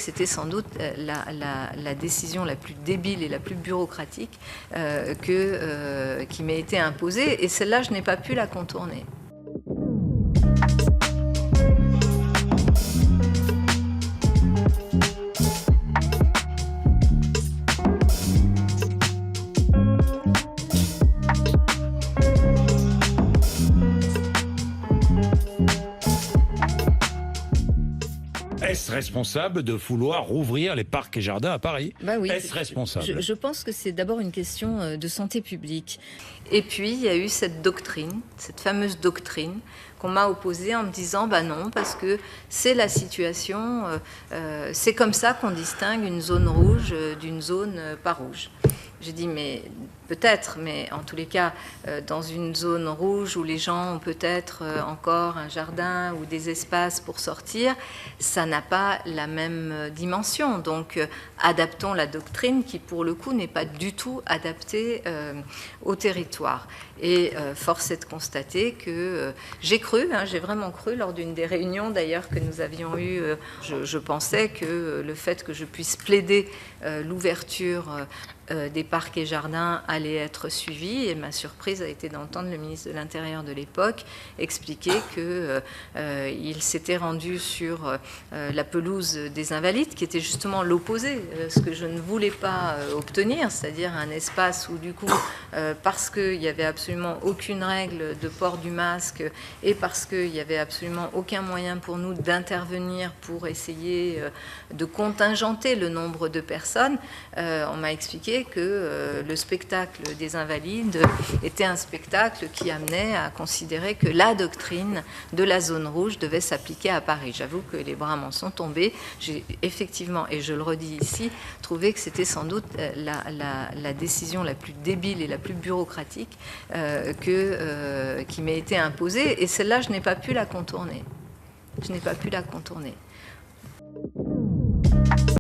C'était sans doute la décision la plus débile et la plus bureaucratique qui m'ait été imposée, et celle-là, je n'ai pas pu la contourner. Est-ce responsable de vouloir rouvrir les parcs et jardins à Paris? Oui, est-ce responsable? Je pense que c'est d'abord une question de santé publique. Et puis, il y a eu cette doctrine, cette fameuse doctrine qu'on m'a opposée en me disant « non, parce que c'est la situation, c'est comme ça qu'on distingue une zone rouge d'une zone pas rouge ». J'ai dit, mais peut-être, mais en tous les cas, dans une zone rouge où les gens ont peut-être encore un jardin ou des espaces pour sortir, ça n'a pas la même dimension. Donc, adaptons la doctrine qui, pour le coup, n'est pas du tout adaptée au territoire. Et force est de constater que j'ai cru, j'ai vraiment cru, lors d'une des réunions d'ailleurs que nous avions eues, je pensais que le fait que je puisse plaider l'ouverture des parcs et jardins allait être suivi, et ma surprise a été d'entendre le ministre de l'Intérieur de l'époque expliquer qu'il s'était rendu sur la pelouse des Invalides, qui était justement l'opposé, ce que je ne voulais pas obtenir, c'est-à-dire un espace où du coup, parce qu'il n'y avait absolument aucune règle de port du masque et parce qu'il n'y avait absolument aucun moyen pour nous d'intervenir pour essayer de contingenter le nombre de personnes, on m'a expliqué que le spectacle des Invalides était un spectacle qui amenait à considérer que la doctrine de la zone rouge devait s'appliquer à Paris. J'avoue que les bras m'en sont tombés. J'ai effectivement, et je le redis ici, trouvé que c'était sans doute la décision la plus débile et la plus bureaucratique qui m'ait été imposée, et celle-là, je n'ai pas pu la contourner. Je n'ai pas pu la contourner.